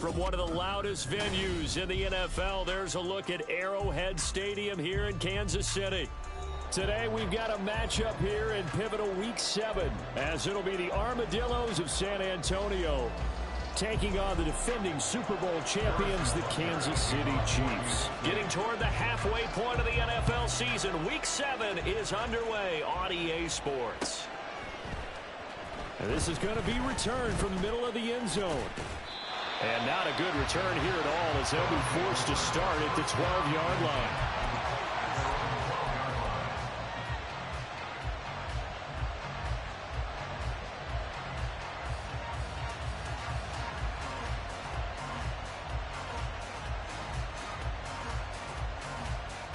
From one of the loudest venues in the NFL, there's a look at Arrowhead Stadium here in Kansas City. Today we've got a matchup here in pivotal Week 7, as it'll be the Armadillos of San Antonio taking on the defending Super Bowl champions, the Kansas City Chiefs. Getting toward the halfway point of the NFL season, Week 7 is underway on EA Sports. And this is going to be returned from the middle of the end zone. And not a good return here at all, as they'll be forced to start at the 12-yard line.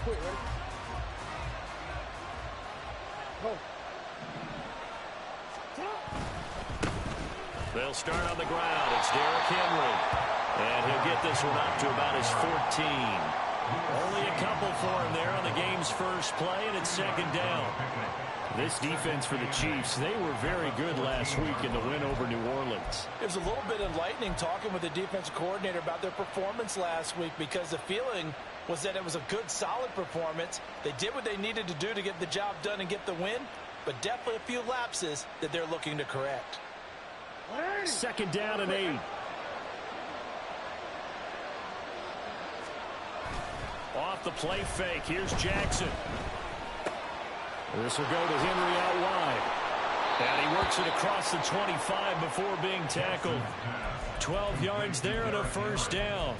Wait, ready? Go. They'll start on the ground. It's Derrick Henry. And he'll get this one up to about his 14. Only a couple for him there on the game's first play, and it's second down. This defense for the Chiefs, they were very good last week in the win over New Orleans. It was a little bit enlightening talking with the defensive coordinator about their performance last week, because the feeling was that it was a good, solid performance. They did what they needed to do to get the job done and get the win, but definitely a few lapses that they're looking to correct. Second down and 8. Off the play fake, here's Jackson. This will go to Henry out wide. And he works it across the 25 before being tackled. 12 yards there and a first down.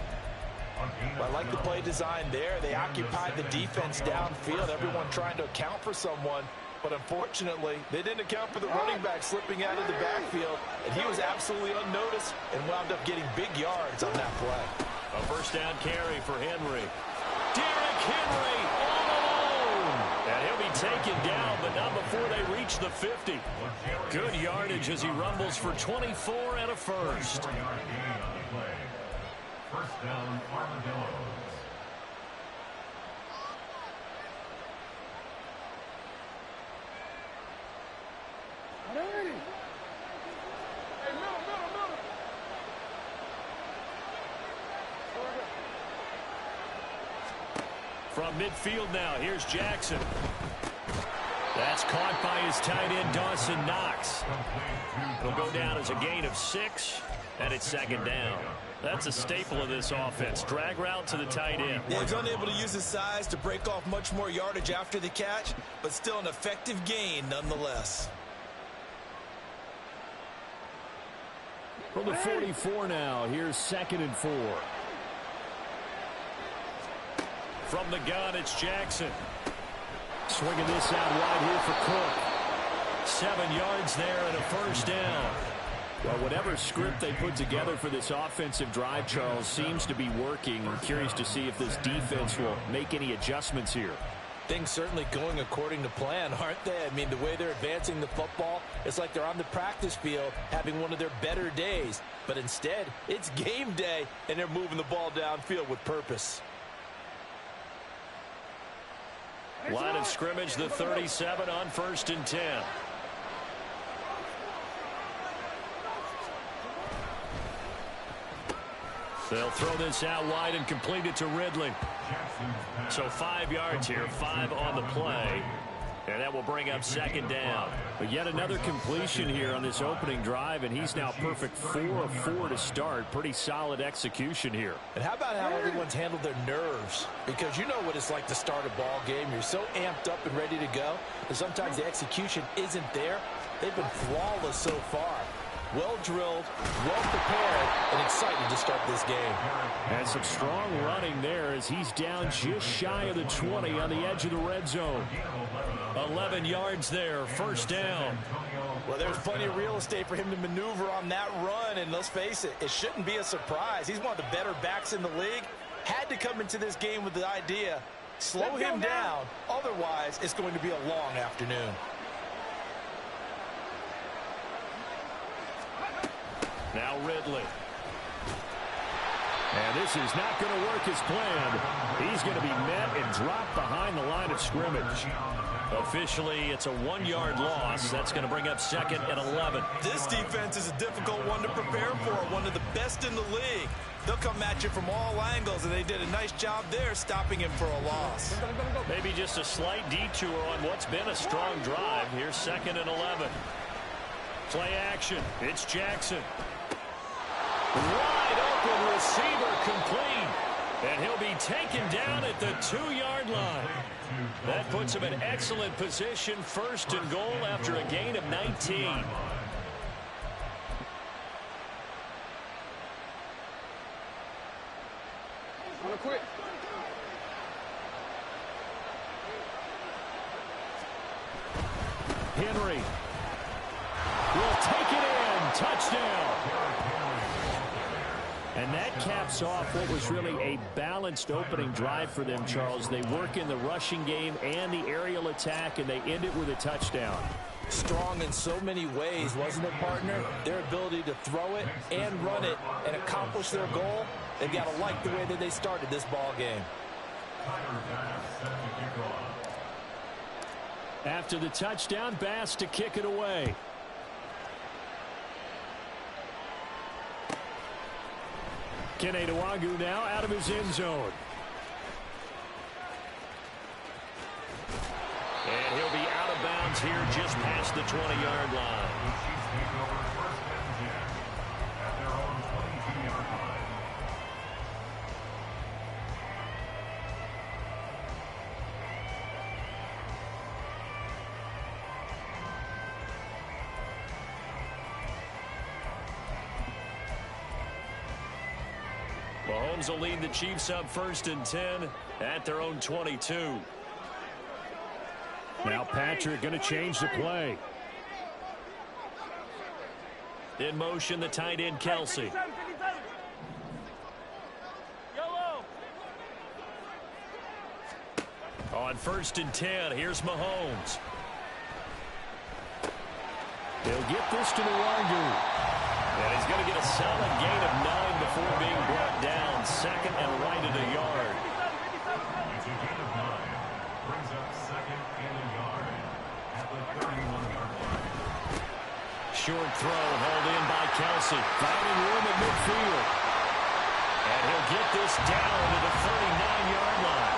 I like the play design there. They occupied the defense downfield, everyone trying to account for someone. But unfortunately, they didn't account for the running back slipping out of the backfield. And he was absolutely unnoticed and wound up getting big yards on that play. A first down carry for Henry. Derrick Henry all alone. And he'll be taken down, but not before they reach the 50. Good yardage as he rumbles for 24 and a first. First down, Armadillos. From midfield now, here's Jackson. That's caught by his tight end, Dawson Knox. It'll go down as a gain of 6, and it's second down. That's a staple of this offense. Drag route to the tight end. Yeah, he's unable to use his size to break off much more yardage after the catch, but still an effective gain nonetheless. From the 44 now, here's 2nd and 4. From the gun, it's Jackson. Swinging this out wide here for Cook. 7 yards there and a first down. Well, whatever script they put together for this offensive drive, Charles, seems to be working. I'm curious to see if this defense will make any adjustments here. Things certainly going according to plan, aren't they? I mean, the way they're advancing the football, it's like they're on the practice field having one of their better days. But instead, it's game day, and they're moving the ball downfield with purpose. Line of scrimmage, the 37 on 1st and 10. They'll throw this out wide and complete it to Ridley. So 5 yards here, 5 on the play. And that will bring up second down. But yet another completion here on this opening drive, and he's now perfect 4 of 4 to start. Pretty solid execution here. And how about how everyone's handled their nerves? Because you know what it's like to start a ball game. You're so amped up and ready to go, and sometimes the execution isn't there. They've been flawless so far. Well drilled, well prepared, and excited to start this game. And some strong running there as he's down just shy of the 20 on the edge of the red zone. 11 yards there, first down. Well, there's plenty of real estate for him to maneuver on that run, and let's face it, it shouldn't be a surprise. He's one of the better backs in the league. Had to come into this game with the idea, slow him down, otherwise it's going to be a long afternoon. Now Ridley. And this is not going to work as planned. He's going to be met and dropped behind the line of scrimmage. Officially, it's a 1-yard loss. That's going to bring up 2nd and 11. This defense is a difficult one to prepare for, one of the best in the league. they'll come at you from all angles, and they did a nice job there stopping him for a loss. Maybe just a slight detour on what's been a strong drive. Here's 2nd and 11. Play action. It's Jackson. Wide open receiver complete. And he'll be taken down at the 2-yard line. That puts him in excellent position. 1st and goal after a gain of 19. Quick. Henry will take it in. Touchdown. And that caps off what was really a balanced opening drive for them, Charles. They work in the rushing game and the aerial attack, and they end it with a touchdown. Strong in so many ways, wasn't it, partner? Their ability to throw it and run it and accomplish their goal, they've got to like the way that they started this ball game. After the touchdown, Bass to kick it away. Kene Nwangwu now out of his end zone. And he'll be out of bounds here just past the 20-yard line. Mahomes will lead the Chiefs up 1st and 10 at their own 22. Now Patrick going to change the play. In motion, the tight end Kelsey. On 1st and 10, here's Mahomes. He'll get this to Nwangwu. And he's going to get a solid gain of 9 before being brought down. 2nd and right at a yard. It's a gain of 9. Brings up 2nd and a yard at the 31-yard line. Short throw hauled in by Kelsey. Finding room at midfield. And he'll get this down to the 39-yard line.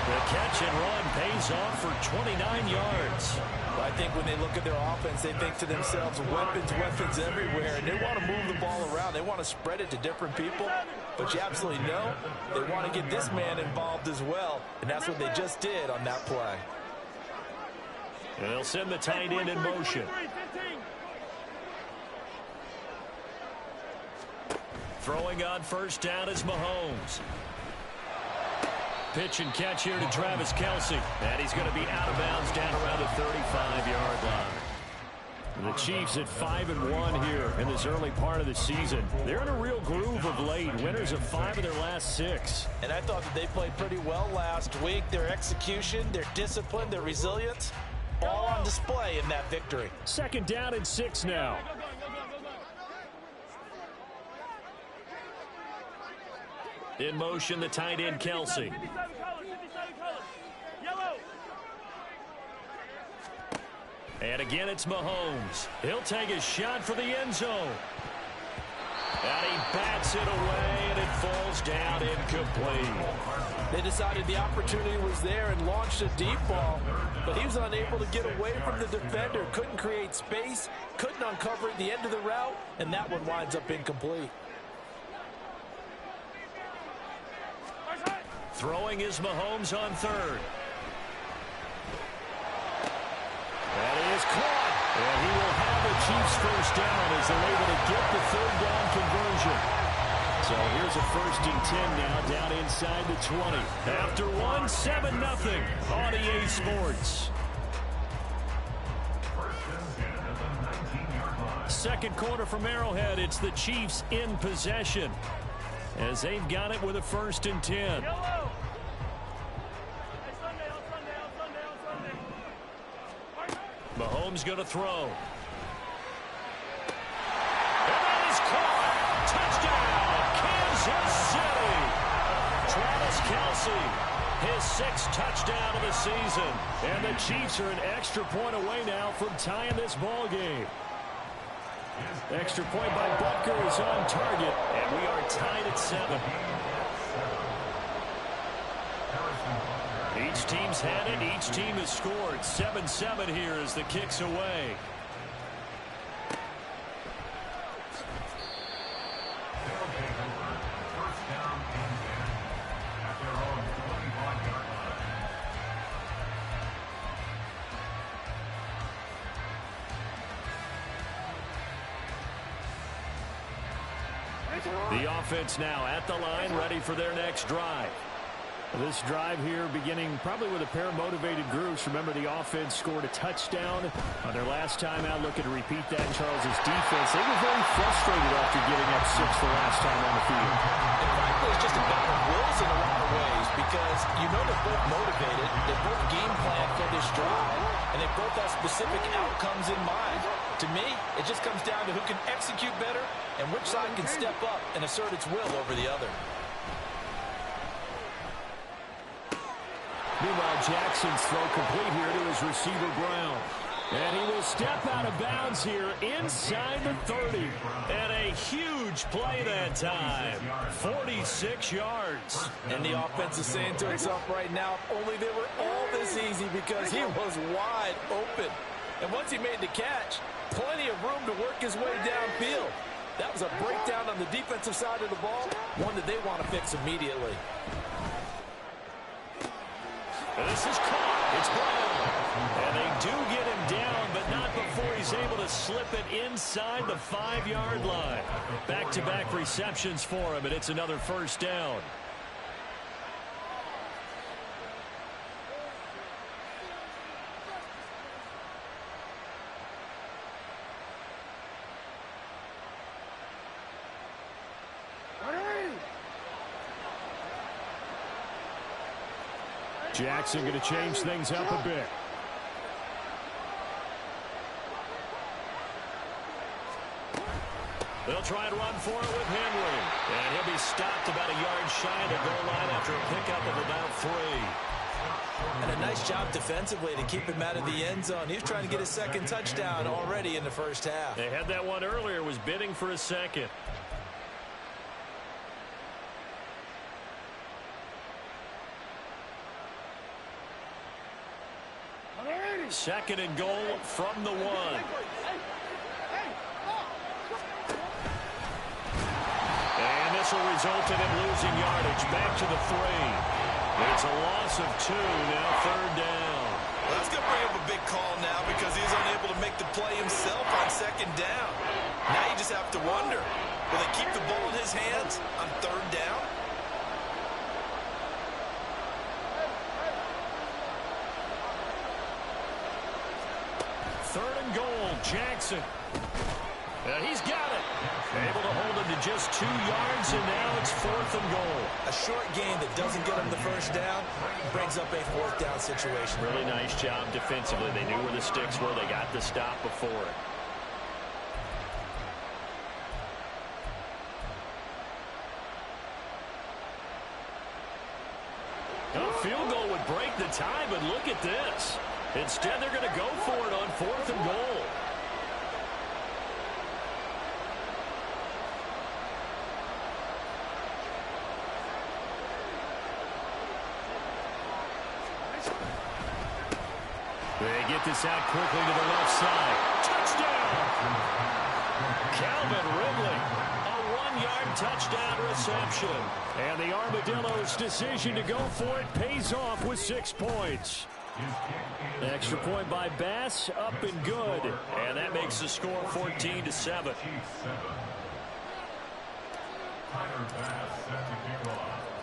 The catch and run pays off for 29 yards. I think when they look at their offense, they think to themselves, weapons everywhere, and they want to move the ball around. They want to spread it to different people, but you absolutely know they want to get this man involved as well, and that's what they just did on that play. And they'll send the tight end in motion. Throwing on 1st down is Mahomes. Pitch and catch here to Travis Kelce. And he's going to be out of bounds down around the 35-yard line. The Chiefs at 5-1 here in this early part of the season. They're in a real groove of late. Winners of 5 of their last 6. And I thought that they played pretty well last week. Their execution, their discipline, their resilience, all on display in that victory. 2nd down and 6 now. In motion, the tight end Kelsey. And again, it's Mahomes. He'll take a shot for the end zone. And he bats it away, and it falls down incomplete. They decided the opportunity was there and launched a deep ball, but he was unable to get away from the defender. Couldn't create space, couldn't uncover the end of the route, and that one winds up incomplete. Throwing is Mahomes on 3rd. That is caught. And he will have the Chiefs 1st down as they're able to get the 3rd down conversion. So here's a 1st and 10 now down inside the 20. After 1, 7-0 on EA Sports. 2nd quarter from Arrowhead. It's the Chiefs in possession as they've got it with a 1st and 10. Mahomes going to throw. And that is caught. Touchdown, Kansas City. Travis Kelce, his 6th touchdown of the season. And the Chiefs are an extra point away now from tying this ball game. Extra point by Butker is on target, and we are tied at 7. Each team's had it. Each team has scored. 7-7 here as the kick's away. The offense now at the line, ready for their next drive. This drive here beginning probably with a pair of motivated groups. Remember, the offense scored a touchdown on their last time out. Looking to repeat that in Charles' defense. They were very frustrated after getting up 6 the last time on the field. And frankly, it's just a battle of wills in a lot of ways because you know they're both motivated. They both game plan for this drive, and they both have specific outcomes in mind. To me, it just comes down to who can execute better and which side can step up and assert its will over the other. Meanwhile, Jackson's throw complete here to his receiver, Brown. And he will step out of bounds here inside the 30. And a huge play that time. 46 yards. And the offense is saying to itself right now, only they were all this easy because he was wide open. And once he made the catch, plenty of room to work his way downfield. That was a breakdown on the defensive side of the ball, one that they want to fix immediately. This is caught. It's Brown. And they do get him down, but not before he's able to slip it inside the 5-yard line. Back-to-back receptions for him, and it's another first down. Jackson going to change things up a bit. They'll try and run for it with Henry. And he'll be stopped about a yard shy of the goal line after a pickup of about 3. And a nice job defensively to keep him out of the end zone. He was trying to get his second touchdown already in the first half. They had that one earlier, was bidding for a second. Second and goal from the 1. And this will result in him losing yardage back to the 3. It's a loss of 2, now third down. Well, that's going to bring up a big call now because he's unable to make the play himself on second down. Now you just have to wonder, will they keep the ball in his hands on third down? Third and goal, Jackson. And he's got it. Able to hold him to just 2 yards, and now it's 4th and goal. A short gain that doesn't get him the first down brings up a 4th down situation. Really nice job defensively. They knew where the sticks were. They got the stop before it. A field goal would break the tie, but look at this. Instead, they're going to go for it on 4th and goal. They get this out quickly to the left side. Touchdown! Calvin Ridley. A 1-yard touchdown reception. And the Armadillos' decision to go for it pays off with 6 points. Extra point by Bass, up and good. And that makes the score 14-7.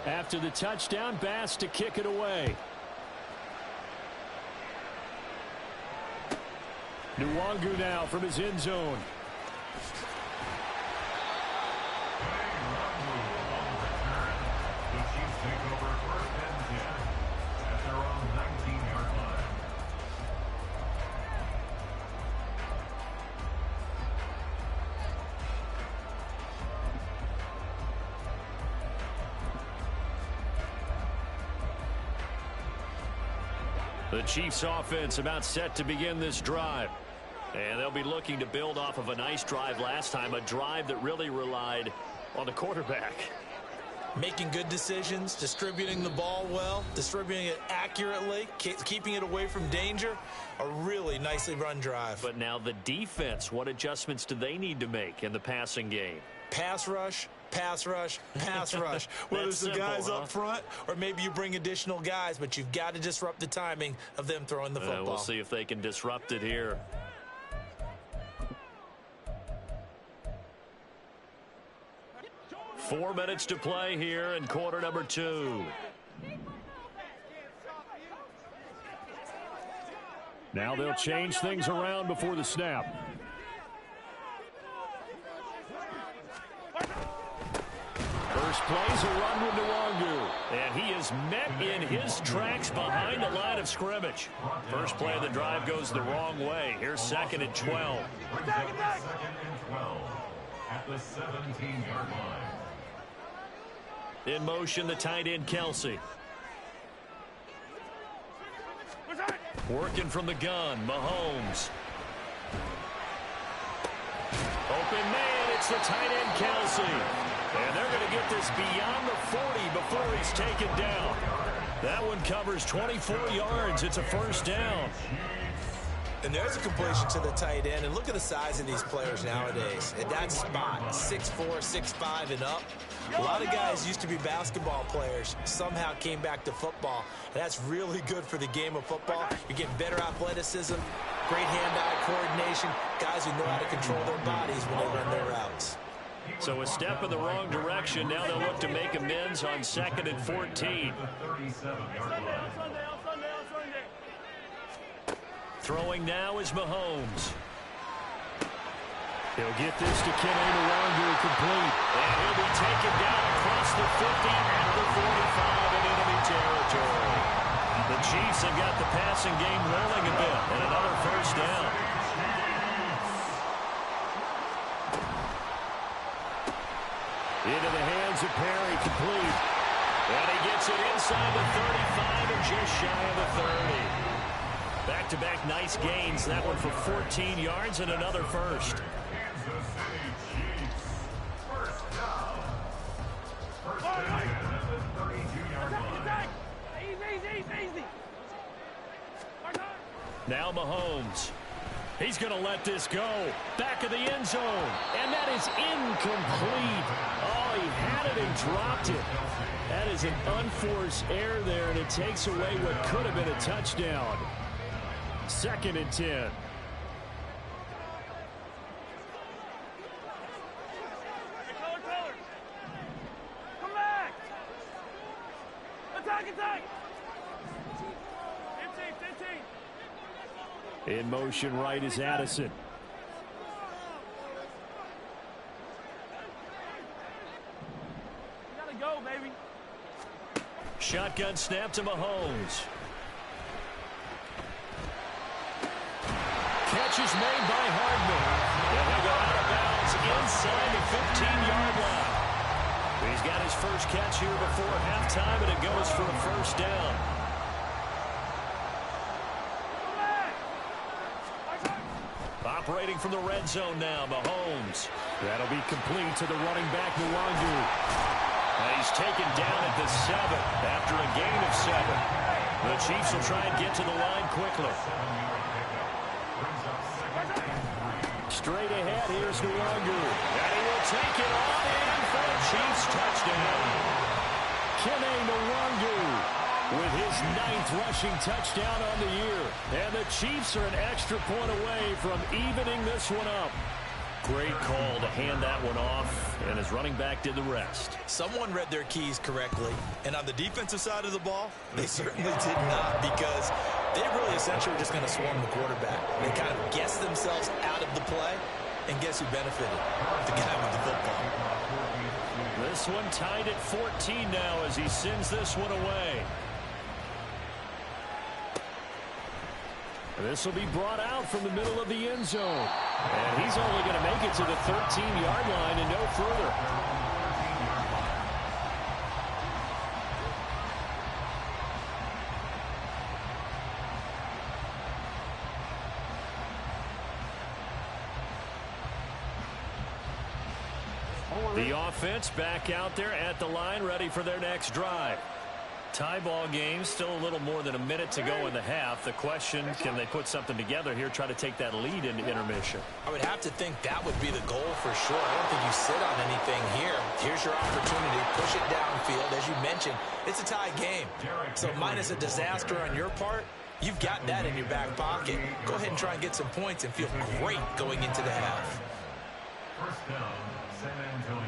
After the touchdown, Bass to kick it away. Nwangu now from his end zone. The Chiefs offense about set to begin this drive. And they'll be looking to build off of a nice drive last time, a drive that really relied on the quarterback. Making good decisions, distributing the ball well, distributing it accurately, keeping it away from danger. A really nicely run drive. But now the defense, what adjustments do they need to make in the passing game? Pass rush, pass rush, pass rush. Whether it's the guys up front or maybe you bring additional guys, but you've got to disrupt the timing of them throwing the football. We'll see if they can disrupt it here. Four minutes to play here in quarter number 2. Now they'll change things around before the snap. First play's a run with Nwangu, and he is met in his tracks behind the line of scrimmage. First play of the drive goes the wrong way. Here's 2nd and 12. 2nd and 12 at the 17-yard line. In motion, the tight end, Kelsey. Working from the gun, Mahomes. Open man, it's the tight end, Kelsey. And they're going to get this beyond the 40 before he's taken down. That one covers 24 yards. It's a first down. And there's a completion to the tight end. And look at the size of these players nowadays. At that spot, 6'4", 6'5", and up. A lot of guys used to be basketball players, somehow came back to football. And that's really good for the game of football. You're getting better athleticism, great hand-eye coordination, guys who know how to control their bodies when they run their routes. So a step in the wrong direction. Now they'll look to make amends on 2nd and 14. Throwing now is Mahomes. He'll get this to Kene Nwangu complete. And he'll be taken down across the 50 at the 45 in enemy territory. The Chiefs have got the passing game rolling a bit, and another first down. Into the hands of Perry, complete. And he gets it inside the 35 and just shy of the 30. Back-to-back nice gains. That one for 14 yards and another first. Now Mahomes. He's going to let this go. Back of the end zone. And that is incomplete. Oh, he had it and dropped it. That is an unforced error there, and it takes away what could have been a touchdown. 2nd and 10. Come back. Attack. 15. In motion right is Addison. You gotta go, baby. Shotgun snap to Mahomes. Catch is made by Hardman. And he'll go out of bounds inside the 15-yard line. He's got his first catch here before halftime, and it goes for a first down. Operating from the red zone now, Mahomes. That'll be complete to the running back, Nwangu. And he's taken down at the 7 after a gain of 7. The Chiefs will try and get to the line quickly. Straight ahead, here's Nwangu. And he will take it on in for a Chiefs touchdown. Kene Nwangu with his 9th rushing touchdown on the year. And the Chiefs are an extra point away from evening this one up. Great call to hand that one off, and his running back did the rest. Someone read their keys correctly, and on the defensive side of the ball, they certainly did not, because they really essentially were just going to swarm the quarterback. They kind of guessed themselves out of the play, and guess who benefited? The guy with the football. This one tied at 14 now as he sends this one away. This will be brought out from the middle of the end zone. And he's only going to make it to the 13-yard line and no further. The offense back out there at the line, ready for their next drive. Tie ball game, still a little more than a minute to go in the half. The question, can they put something together here, try to take that lead into intermission? I would have to think that would be the goal for sure. I don't think you sit on anything here. Here's your opportunity. Push it downfield. As you mentioned, it's a tie game. So minus a disaster on your part, you've got that in your back pocket. Go ahead and try and get some points and feel great going into the half. First down, San Antonio.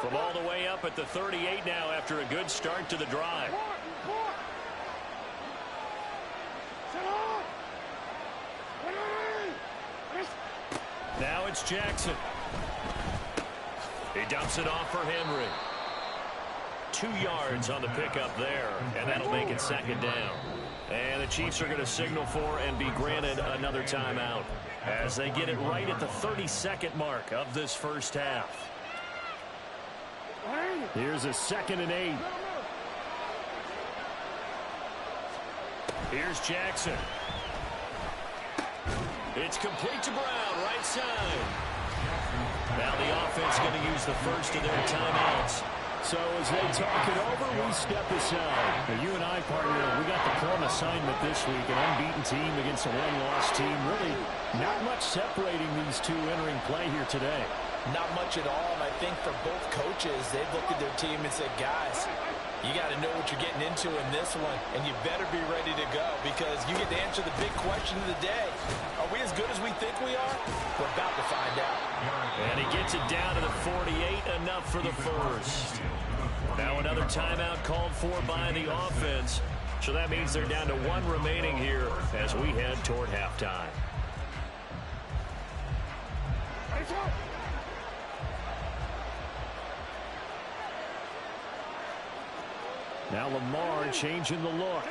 From all the way up at the 38 now after a good start to the drive. Now it's Jackson. He dumps it off for Henry. 2 yards on the pickup there, and that'll make it second down. And the Chiefs are going to signal for and be granted another timeout as they get it right at the 32nd mark of this first half. Here's a 2nd and 8. Here's Jackson. It's complete to Brown, right side. Now the offense going to use the first of their timeouts. So as they talk it over, we step aside. Now, you and I, partner, we got the plum assignment this week, an unbeaten team against a one-loss team. Really not much separating these two entering play here today. Not much at all, and I think for both coaches, they've looked at their team and said, guys, you got to know what you're getting into in this one, and you better be ready to go because you get to answer the big question of the day. Are we as good as we think we are? We're about to find out. And he gets it down to the 48, enough for the first. Now another timeout called for by the offense, so that means they're down to 1 remaining here as we head toward halftime. Now Lamar changing the look.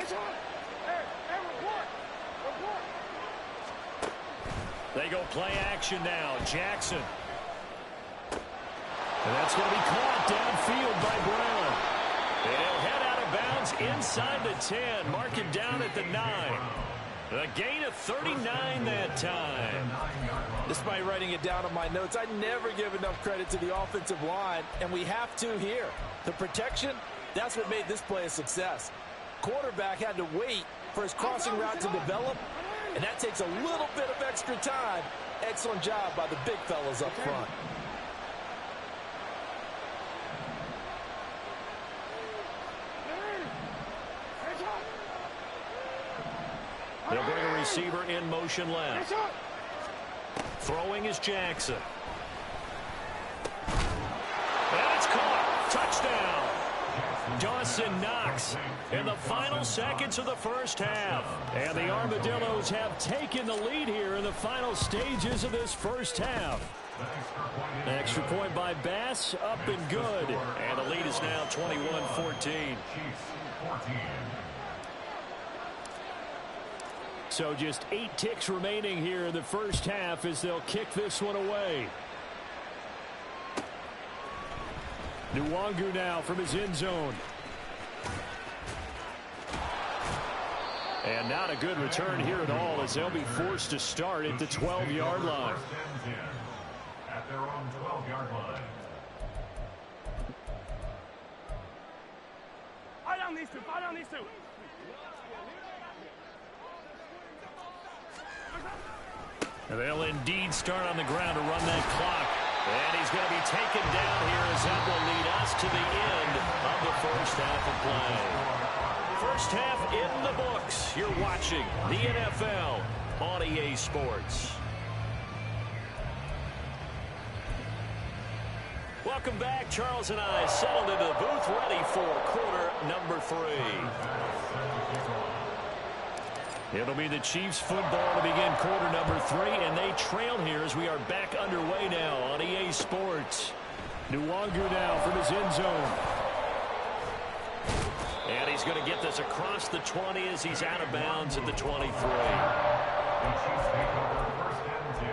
They go play action now. Jackson. And that's going to be caught downfield by Brown. And he'll head out of bounds inside the 10. Mark it down at the 9. A gain of 39 that time. Despite writing it down on my notes, I never give enough credit to the offensive line, and we have to here. The protection, that's what made this play a success. Quarterback had to wait for his crossing route to develop, and that takes a little bit of extra time. Excellent job by the big fellas up front. They'll bring a receiver in motion left. Throwing is Jackson. And it's caught. Touchdown. Dawson Knox in the final seconds of the first half. And the Armadillos have taken the lead here in the final stages of this first half. An extra point by Bass, up and good. And the lead is now 21-14. So just 8 ticks remaining here in the first half as they'll kick this one away. Nwangu now from his end zone. And not a good return here at all as they'll be forced to start at the 12-yard line. At their own 12-yard line. Fight on these two. Fight on these two. And they'll indeed start on the ground to run that clock. And he's going to be taken down here as that will lead us to the end of the first half of play. First half in the books. You're watching the NFL on EA Sports. Welcome back. Charles and I settled into the booth ready for quarter number 3. It'll be the Chiefs football to begin quarter number 3, and they trail here as we are back underway now on EA Sports. Nwangu now from his end zone. And he's going to get this across the 20 as he's out of bounds at the 23. The Chiefs take over first and 10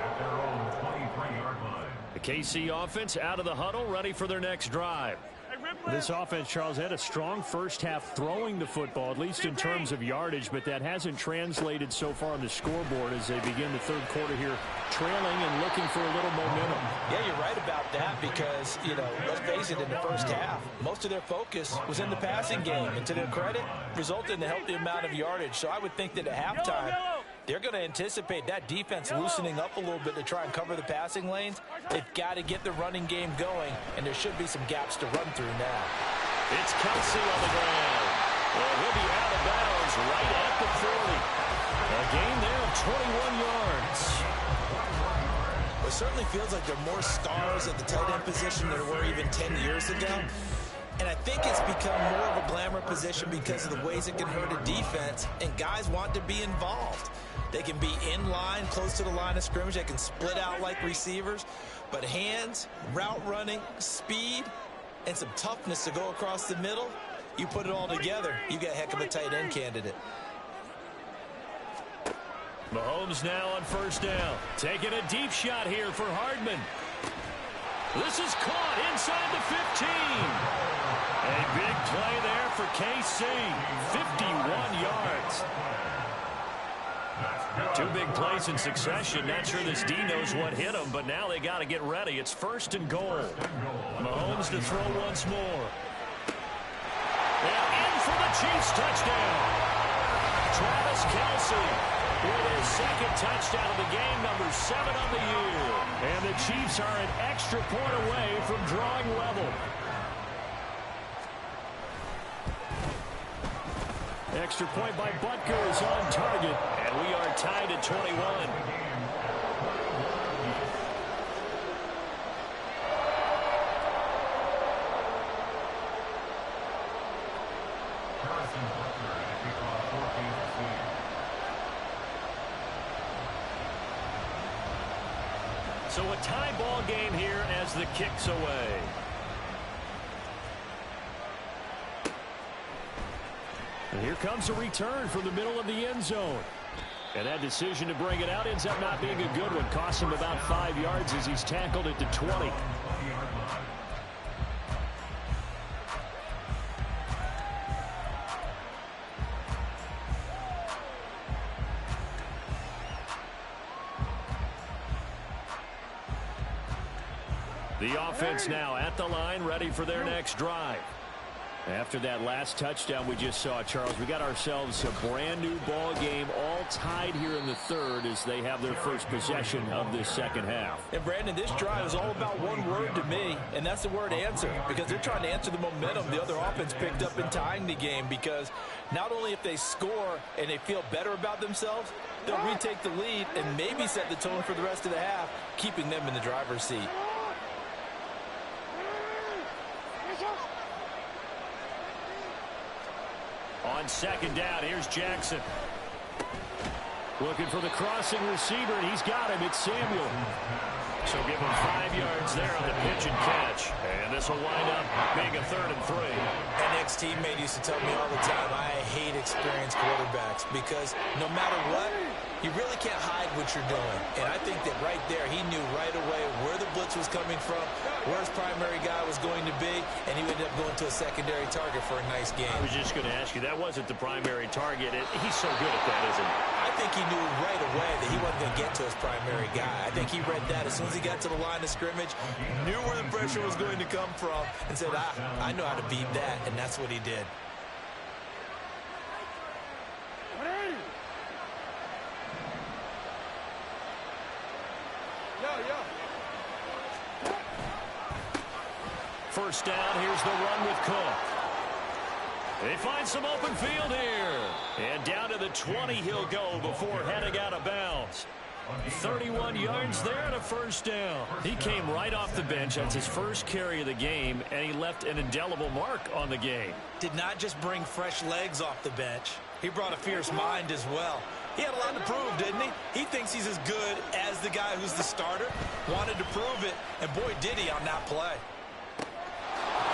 at their own 23-yard line. The KC offense out of the huddle, ready for their next drive. Hey, rip This offense, Charles, had a strong first half throwing the football, at least in terms of yardage, but that hasn't translated so far on the scoreboard as they begin the third quarter here, trailing and looking for a little momentum. Yeah, you're right about that because, let's face it, in the first half, most of their focus was in the passing game. And to their credit, resulted in a healthy amount of yardage. So I would think that at halftime, they're going to anticipate that defense loosening up a little bit to try and cover the passing lanes. They've got to get the running game going, and there should be some gaps to run through now. It's Kelsey on the ground. Well, he'll be out of bounds right at the 40. A gain there of 21 yards. It certainly feels like there are more stars at the tight end position than there were even 10 years ago. And I think it's become more of a glamour position because of the ways it can hurt a defense, and guys want to be involved. They can be in line, close to the line of scrimmage. They can split out like receivers. But hands, route running, speed, and some toughness to go across the middle, you put it all together, you got a heck of a tight end candidate. Mahomes now on first down. Taking a deep shot here for Hardman. This is caught inside the 15. A big play there for KC. 51 yards. Two big plays in succession. Not sure this D knows what hit him, but now they got to get ready. It's first and goal. Mahomes to throw once more. And in for the Chiefs touchdown. Travis Kelce with his second touchdown of the game, number 7 on the year. And the Chiefs are an extra point away from drawing level. Extra point by Butker is on target, and we are tied at 21. So a tie ball game here as the kick's away. And here comes a return from the middle of the end zone. And that decision to bring it out ends up not being a good one. Costs him about 5 yards as he's tackled it to 20. The offense now at the line, ready for their next drive. After that last touchdown we just saw, Charles, we got ourselves a brand new ball game, all tied here in the third as they have their first possession of this second half. And Brandon, this drive is all about one word to me, and that's the word answer, because they're trying to answer the momentum the other offense picked up in tying the game, because not only if they score and they feel better about themselves, they'll retake the lead and maybe set the tone for the rest of the half, keeping them in the driver's seat. On second down, here's Jackson. Looking for the crossing receiver, and he's got him. It's Samuel. So give him 5 yards there on the pitch and catch. And this will wind up being a 3rd and 3. An ex-teammate used to tell me all the time, I hate experienced quarterbacks because no matter what, you really can't hide what you're doing. And I think that right there, he knew right away where the blitz was coming from, where his primary guy was going to be, and he ended up going to a secondary target for a nice game. I was just going to ask you, that wasn't the primary target. He's so good at that, isn't he? I think he knew right away that he wasn't going to get to his primary guy. I think he read that as soon as he got to the line of scrimmage, knew where the pressure was going to come from, and said, I know how to beat that, and that's what he did. First down, here's the run with Cook. They find some open field here. And down to the 20 he'll go before heading out of bounds. 31 yards there and a first down. He came right off the bench. That's his first carry of the game, and he left an indelible mark on the game. Did not just bring fresh legs off the bench. He brought a fierce mind as well. He had a lot to prove, didn't he? He thinks he's as good as the guy who's the starter. Wanted to prove it, and boy, did he on that play.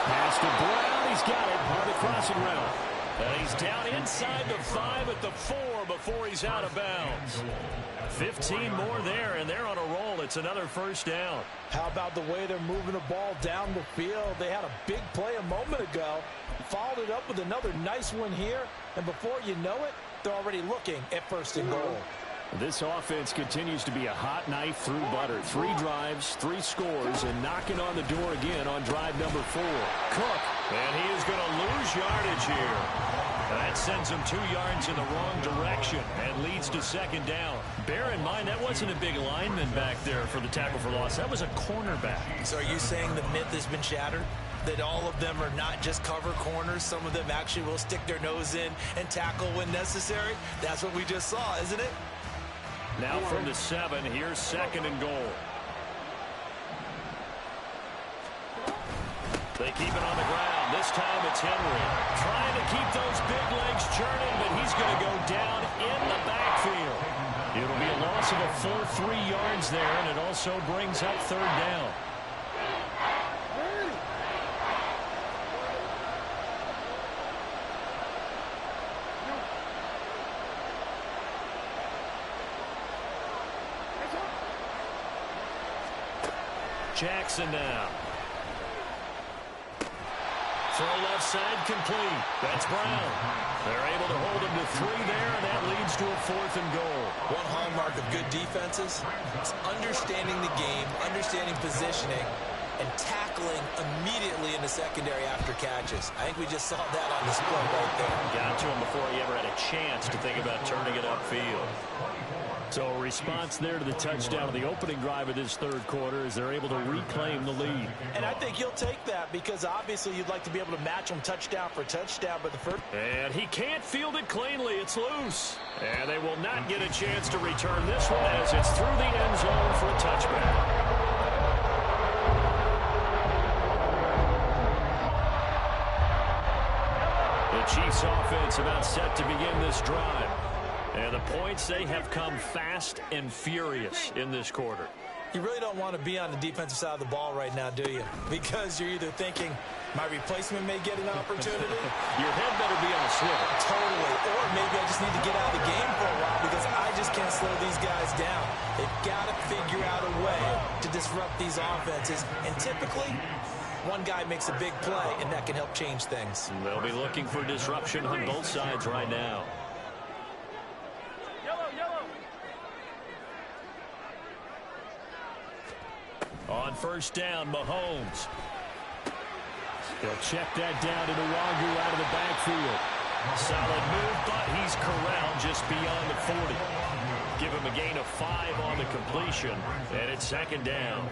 Pass to Brown. He's got it on the crossing route. And he's down inside the 5 at the 4 before he's out of bounds. 15 more there, and they're on a roll. It's another first down. How about the way they're moving the ball down the field? They had a big play a moment ago, followed it up with another nice one here, and before you know it, they're already looking at first and goal. This offense continues to be a hot knife through butter. 3 drives, 3 scores, and knocking on the door again on drive number 4. Cook, and he is going to lose yardage here. That sends him 2 yards in the wrong direction and leads to second down. Bear in mind, that wasn't a big lineman back there for the tackle for loss. That was a cornerback. So are you saying the myth has been shattered? That all of them are not just cover corners? Some of them actually will stick their nose in and tackle when necessary? That's what we just saw, isn't it? Now from the 7, here's second and goal. They keep it on the ground. This time it's Henry. Trying to keep those big legs churning, but he's going to go down in the backfield. It'll be a loss of a full 3 yards there, and it also brings up third down. Jackson now. Throw left side complete. That's Brown. They're able to hold him to 3 there, and that leads to a 4th and goal. One hallmark of good defenses is understanding the game, understanding positioning, and tackling immediately in the secondary after catches. I think we just saw that on display right there. Got to him before he ever had a chance to think about turning it upfield. So a response there to the touchdown of the opening drive of this third quarter as they're able to reclaim the lead. And I think you'll take that because obviously you'd like to be able to match them touchdown for touchdown. But the first... And he can't field it cleanly. It's loose. And they will not get a chance to return this one as it's through the end zone for a touchback. The Chiefs offense about set to begin this drive. And the points, they have come fast and furious in this quarter. You really don't want to be on the defensive side of the ball right now, do you? Because you're either thinking, my replacement may get an opportunity. Your head better be on a swivel. Totally. Or maybe I just need to get out of the game for a while because I just can't slow these guys down. They've got to figure out a way to disrupt these offenses. And typically, one guy makes a big play, and that can help change things. They'll be looking for disruption on both sides right now. On first down, Mahomes. He'll check that down to Nwangu out of the backfield. Solid move, but he's corralled just beyond the 40. Give him a gain of 5 on the completion, and it's second down.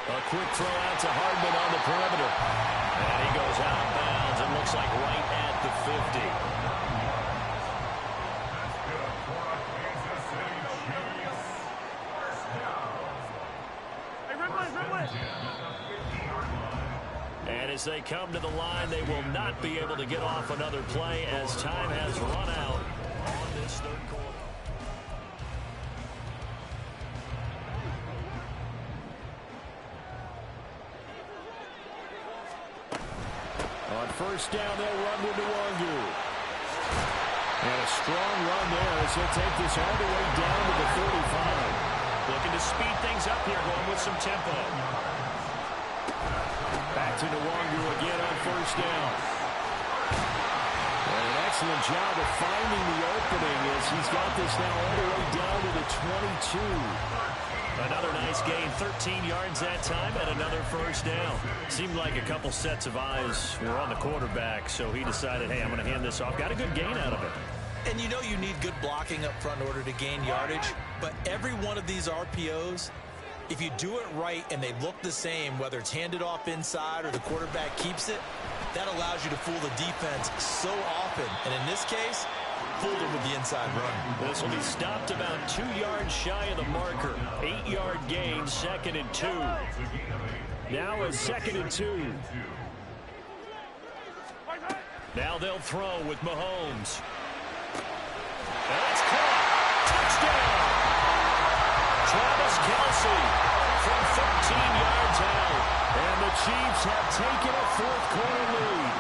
A quick throw out to Hardman on the perimeter. And he goes out of bounds and looks like right at the 50. And as they come to the line, they will not be able to get off another play as time has run out on this third quarter. On first down, they'll run with Nwangu. And a strong run there as he'll take this all the way down to the 45. Looking to speed things up here, going with some tempo. Back to Nwangu again on first down. And an excellent job of finding the opening as he's got this now all the way down to the 22. Another nice gain, 13 yards that time, and another first down. Seemed like a couple sets of eyes were on the quarterback, so he decided, hey, I'm going to hand this off. Got a good gain out of it. And you know you need good blocking up front in order to gain yardage, but every one of these RPOs, if you do it right and they look the same, whether it's handed off inside or the quarterback keeps it, that allows you to fool the defense so often. And in this case, fooled him with the inside run. This will be stopped about 2 yards shy of the marker. 8-yard gain, second and 2. Now a second and 2. Now they'll throw with Mahomes. That's caught. Touchdown. Travis Kelce from 13 yards out. And the Chiefs have taken a fourth-quarter lead.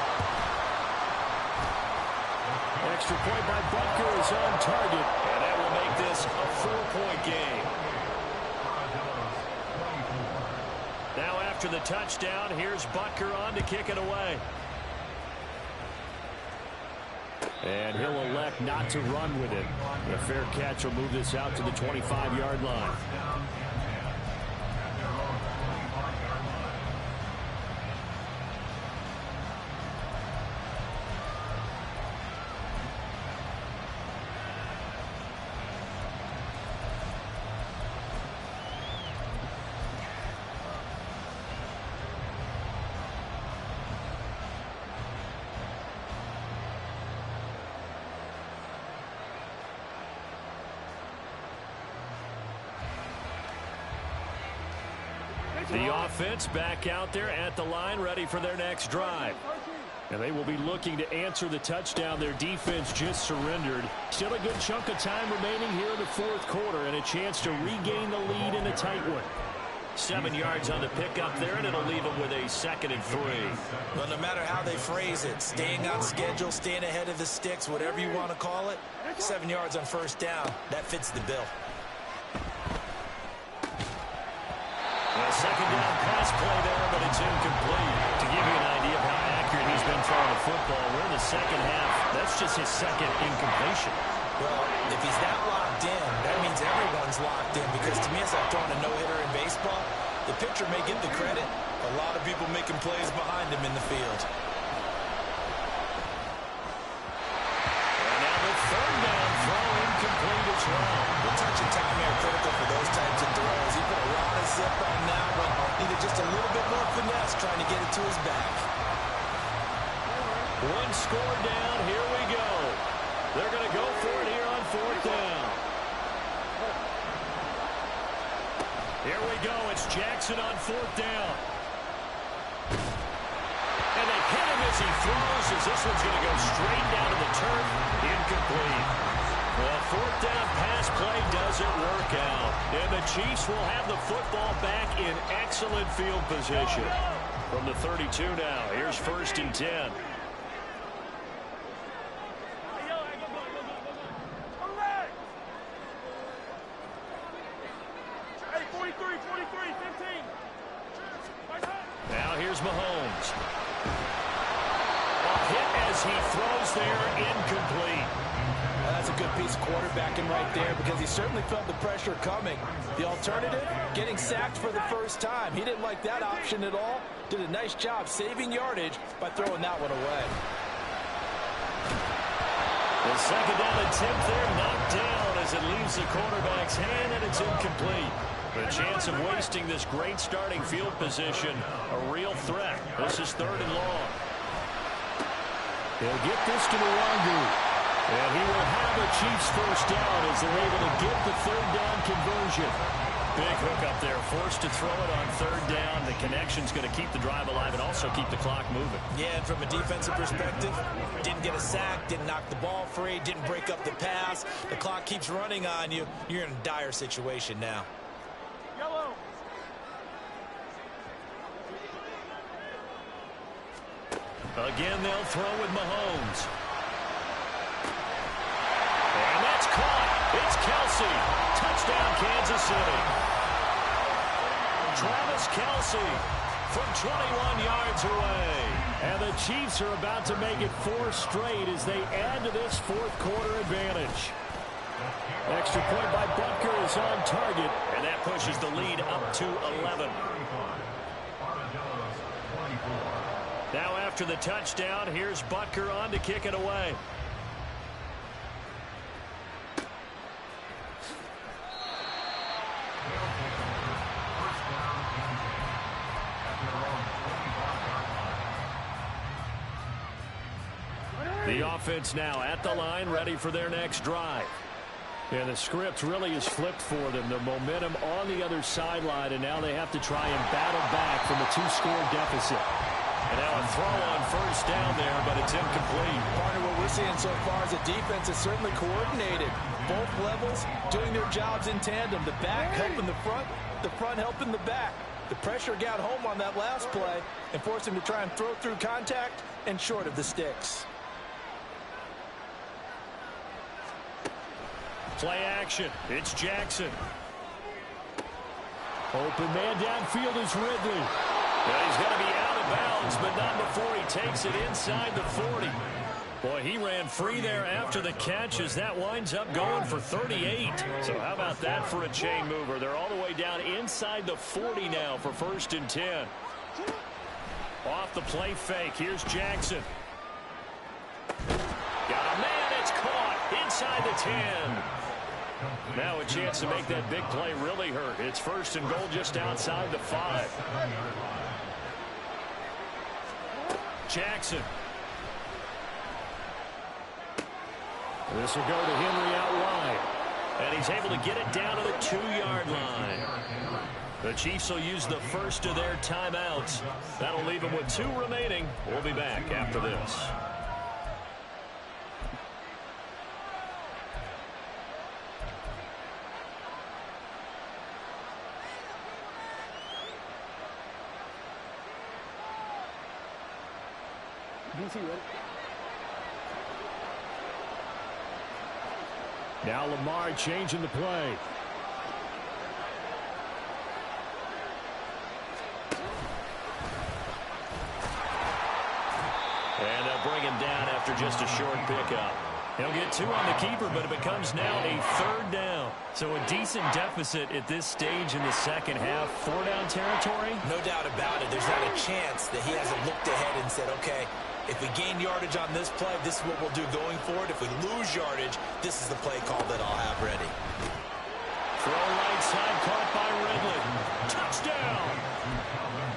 Extra point by Butker is on target. And that will make this a 4-point game. Now after the touchdown, here's Butker on to kick it away. And he'll elect not to run with it. A fair catch will move this out to the 25-yard line. The offense back out there at the line, ready for their next drive. And they will be looking to answer the touchdown their defense just surrendered. Still a good chunk of time remaining here in the fourth quarter and a chance to regain the lead in a tight one. 7 yards on the pickup there, and it'll leave them with a 2nd and 3. Well, no matter how they phrase it, staying on schedule, staying ahead of the sticks, whatever you want to call it, 7 yards on first down, that fits the bill. A second down pass play there, but it's incomplete. To give you an idea of how accurate he's been throwing the football, we're in the second half. That's just his second incompletion. Well, if he's that locked in, that means everyone's locked in, because to me, it's like throwing a no-hitter in baseball. The pitcher may get the credit. A lot of people making plays behind him in the field. And now the third down throw incomplete as well. The touch and time are critical for those types of throws. He put a lot of zip on that one. Needed just a little bit more finesse trying to get it to his back. One score down. Here we go. They're going to go for it here on fourth down. Here we go. It's Jackson on fourth down. And they hit him as he throws, as this one's going to go straight down to the turf. Incomplete. Well, fourth down pass play doesn't work out. And the Chiefs will have the football back in excellent field position. From the 32 now, here's 1st and 10. Now here's Mahomes. A hit as he throws there, incomplete. That's a good piece of quarterbacking right there, because he certainly felt the pressure coming. The alternative, getting sacked for the first time. He didn't like that option at all. Did a nice job saving yardage by throwing that one away. The second down attempt there knocked down as it leaves the quarterback's hand, and it's incomplete. The chance of wasting this great starting field position, a real threat. This is 3rd and long. They'll get this to Nwangu. And he will have a Chiefs first down as they're able to get the 3rd down conversion. Big hook up there, forced to throw it on 3rd down. The connection's going to keep the drive alive and also keep the clock moving. Yeah, and from a defensive perspective, didn't get a sack, didn't knock the ball free, didn't break up the pass. The clock keeps running on you. You're in a dire situation now. Yellow. Again, they'll throw with Mahomes. And that's caught. It's Kelce. Touchdown, Kansas City. Travis Kelce from 21 yards away. And the Chiefs are about to make it 4 straight as they add to this fourth quarter advantage. Extra point by Butker is on target, and that pushes the lead up to 11. Now after the touchdown, here's Butker on to kick it away. The offense now at the line, ready for their next drive. And the script really is flipped for them. The momentum on the other sideline, and now they have to try and battle back from a 2-score deficit. And now a throw on first down there, but it's incomplete. Partner, what we're seeing so far is the defense is certainly coordinated. Both levels doing their jobs in tandem. The back helping the front helping the back. The pressure got home on that last play and forced him to try and throw through contact and short of the sticks. Play action. It's Jackson. Open man downfield is Ridley. And he's going to be out of bounds, but not before he takes it inside the 40. Boy, he ran free there after the catch as that winds up going for 38. So how about that for a chain mover? They're all the way down inside the 40 now for 1st and 10. Off the play fake. Here's Jackson. Got a man. It's caught inside the 10. Now a chance to make that big play really hurt. It's 1st and goal just outside the 5. Jackson. This will go to Henry out wide. And he's able to get it down to the 2-yard line. The Chiefs will use the first of their timeouts. That'll leave them with 2 remaining. We'll be back after this. Now Lamar changing the play. And they'll bring him down after just a short pickup. He'll get 2 on the keeper, but it becomes now a 3rd down. So a decent deficit at this stage in the second half. 4-down territory? No doubt about it. There's not a chance that he hasn't looked ahead and said, okay, if we gain yardage on this play, this is what we'll do going forward. If we lose yardage, this is the play call that I'll have ready. Throw right side, caught by Ridley. Touchdown!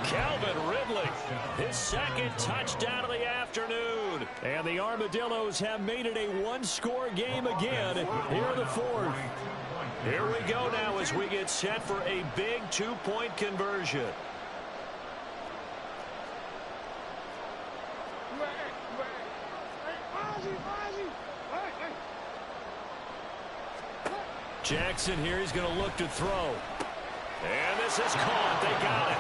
Calvin Ridley, his 2nd touchdown of the afternoon. And the Armadillos have made it a 1-score game again here in the 4th. Here we go now as we get set for a big 2-point conversion. Jackson here, he's going to look to throw. And this is caught. They got it.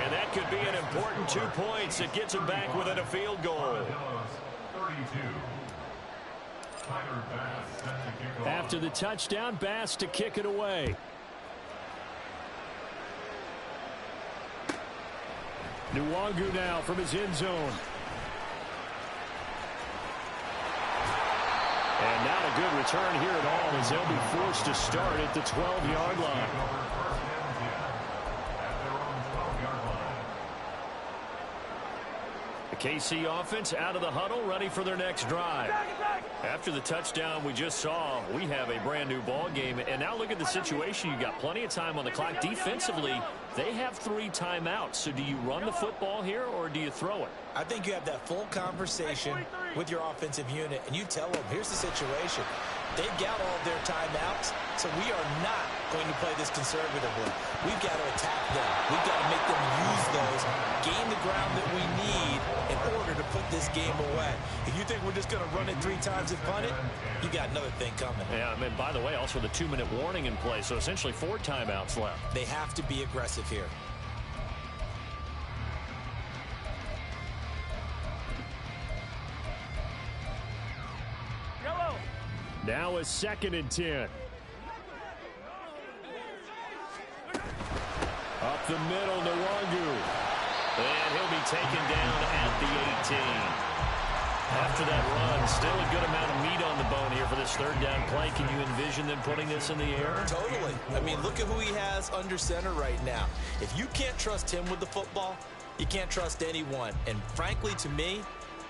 And that could be an important 2 points. It gets him back within a field goal. After the touchdown, Bass to kick it away. Nwangu now from his end zone. And not a good return here at all as they'll be forced to start at the 12-yard line. The KC offense out of the huddle, ready for their next drive. After the touchdown we just saw, we have a brand new ball game. And now look at the situation. You got plenty of time on the clock. Defensively, they have 3 timeouts. So do you run the football here or do you throw it? I think you have that full conversation with your offensive unit, and you tell them, here's the situation. They've got all of their timeouts, so we are not going to play this conservatively. We've got to attack them. We've got to make them use those, gain the ground that we need in order to put this game away. If you think we're just going to run it 3 times and punt it, you got another thing coming. Yeah, I mean, by the way, also the 2-minute warning in play, so essentially 4 timeouts left. They have to be aggressive here. Now a 2nd and 10. Up the middle, Nwangu. And he'll be taken down at the 18. After that run, still a good amount of meat on the bone here for this 3rd down play. Can you envision them putting this in the air? Totally. I mean, look at who he has under center right now. If you can't trust him with the football, you can't trust anyone. And frankly, to me,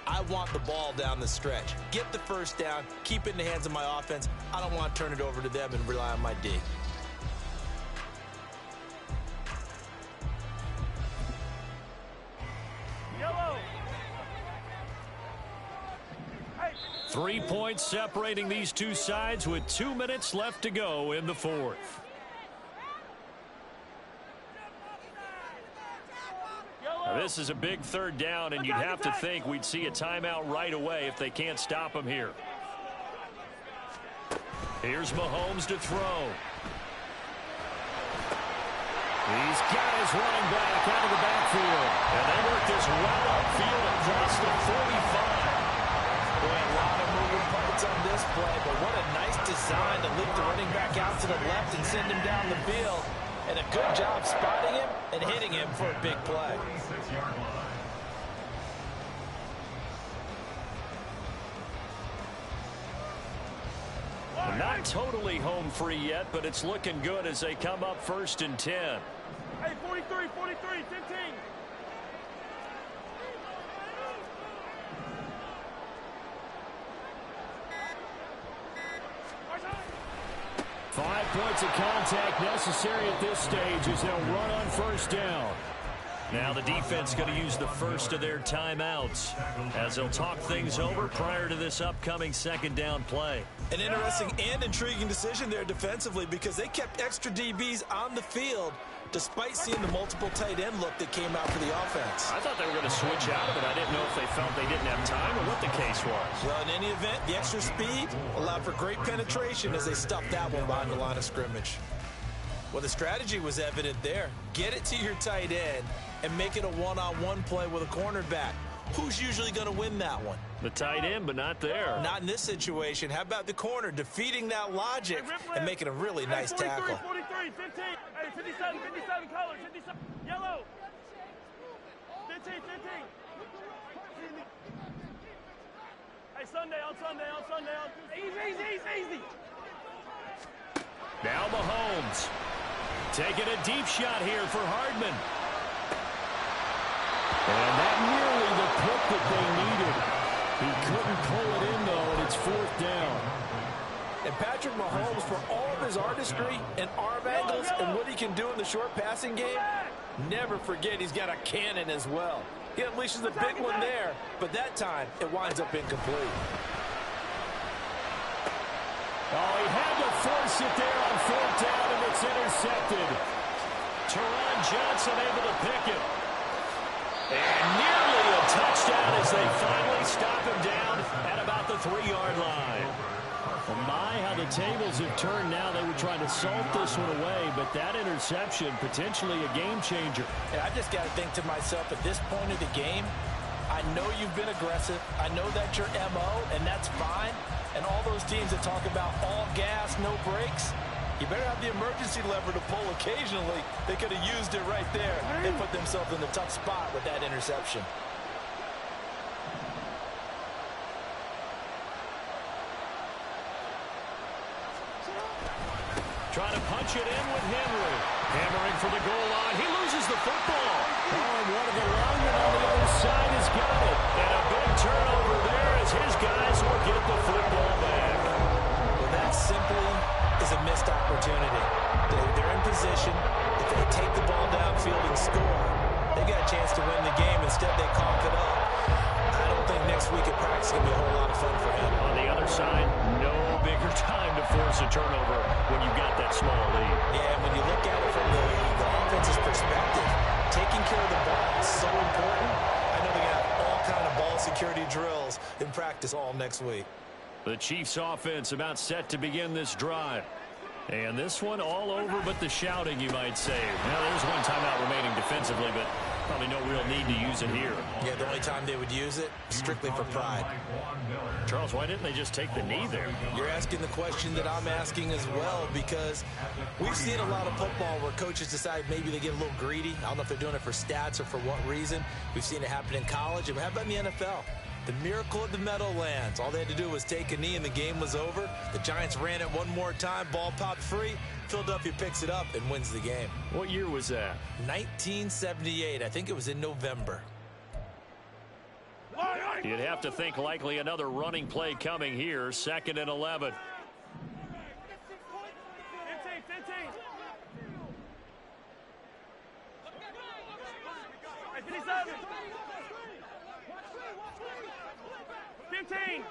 I want the ball down the stretch. Get the 1st down, keep it in the hands of my offense. I don't want to turn it over to them and rely on my D. Yellow. 3 points separating these two sides with 2 minutes left to go in the 4th. This is a big 3rd down, and you'd have to think we'd see a timeout right away if they can't stop him here. Here's Mahomes to throw. He's got his running back out of the backfield. And they work this well upfield across the 45. Boy, a lot of moving parts on this play, but what a nice design to lift the running back out to the left and send him down the field. And a good job spotting him and hitting him for a big play. 6-yard line. Not totally home free yet, but it's looking good as they come up 1st and 10. Hey, 43, 43, 15. Five points of contact necessary at this stage as they'll run on 1st down. Now the defense going to use the first of their timeouts as they'll talk things over prior to this upcoming 2nd down play. An interesting and intriguing decision there defensively because they kept extra DBs on the field despite seeing the multiple tight end look that came out for the offense. I thought they were going to switch out of it. I didn't know if they felt they didn't have time or what the case was. Well, in any event, the extra speed allowed for great penetration as they stuffed that one behind the line of scrimmage. Well, the strategy was evident there. Get it to your tight end and make it a one-on-one play with a cornerback. Who's usually going to win that one? The tight end, but not there. Not in this situation. How about the corner defeating that logic and making a really nice tackle? 43, 15. Hey, 57, 57 colors, 57. Yellow. 15, 15. Hey, Sunday, on Sunday. Easy. Now Mahomes. Taking a deep shot here for Hardman. And that nearly the pick that they needed. He couldn't pull it in, though, and it's 4th down. And Patrick Mahomes, for all of his artistry and arm angles and what he can do in the short passing game, never forget he's got a cannon as well. He unleashes a big one there, but that time it winds up incomplete. Oh, he had to force it there on 4th down, and it's intercepted. Teron Johnson able to pick it. And nearly a touchdown as they finally stop him down at about the 3-yard line. Well, my, how the tables have turned now. They were trying to salt this one away, but that interception, potentially a game changer. And I just got to think to myself, at this point of the game, I know you've been aggressive. I know that's your MO, and that's fine. And all those teams that talk about all gas, no brakes, you better have the emergency lever to pull occasionally. They could have used it right there and put themselves in a tough spot with that interception. Trying to punch it in with Henry. Hammering for the goal line. He loses the football. Oh, and one of the linemen on the other side has got it. And a big turnover there as his guys will get the football back. Well, that simply is a missed opportunity. They're in position. If they take the ball downfield and score, they got a chance to win the game. Instead, they cough it up. I don't think next week at practice is going to be a whole lot of fun for him. On the other side, no bigger time to force a turnover when you've got that small lead. Yeah, and when you look at it from the offense's perspective, taking care of the ball is so important. I know they're going to have all kind of ball security drills in practice all next week. The Chiefs offense about set to begin this drive. And this one all over but the shouting, you might say. Now, there's one timeout remaining defensively, but probably no real need to use it here. Yeah, the only time they would use it, strictly for pride. Charles, why didn't they just take the knee there? You're asking the question that I'm asking as well, because we've seen a lot of football where coaches decide maybe they get a little greedy. I don't know if they're doing it for stats or for what reason. We've seen it happen in college, and how about in the NFL? The miracle of the Meadowlands. All they had to do was take a knee and the game was over. The Giants ran it one more time. Ball popped free. Philadelphia picks it up and wins the game. What year was that? 1978. I think it was in November. You'd have to think likely another running play coming here. 2nd and 11. 15.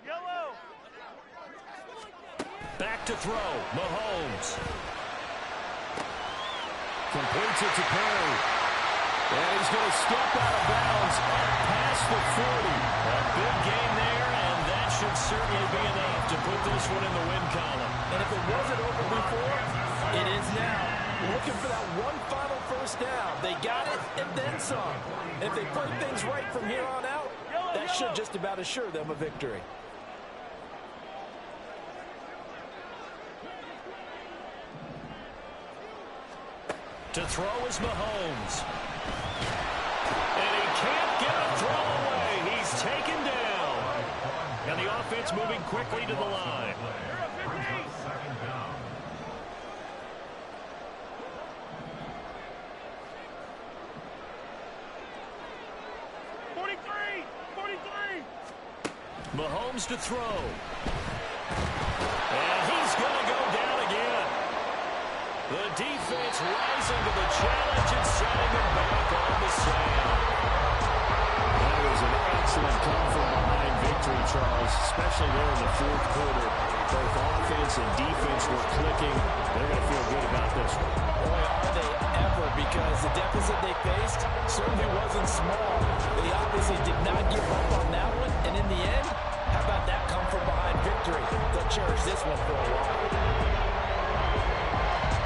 Yellow. Back to throw. Mahomes. Completes it to Perry. And he's going to step out of bounds up past the 40. A big gain there, and that should certainly be enough to put this one in the win column. And if it wasn't over before, it is now. looking for that one final first down. They got it and then some. If they play things right from here on out, that should just about assure them a victory. To throw is Mahomes. And he can't get a throw away. He's taken down. And the offense moving quickly to the line. 43! Mahomes to throw. And he's going to go down again. The defense rising to the challenge and setting him back on the sand. That was an excellent come-from-behind victory, Charles, especially there in the fourth quarter. Both offense and defense were clicking. They're going to feel good about this one. Boy, are they ever, because the deficit they faced certainly wasn't small. They obviously did not give up on that one, and in the end, how about that come-from-behind victory? They'll cherish this one for a while.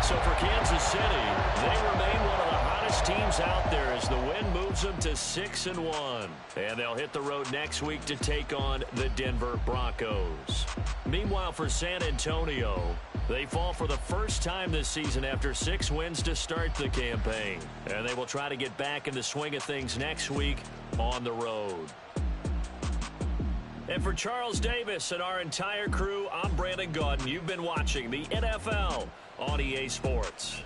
So for Kansas City, they remain one of the hottest teams out there as the win moves them to 6-1. And they'll hit the road next week to take on the Denver Broncos. Meanwhile, for San Antonio, they fall for the first time this season after 6 wins to start the campaign. And they will try to get back in the swing of things next week on the road. And for Charles Davis and our entire crew, I'm Brandon Gaudin. You've been watching the NFL on EA Sports.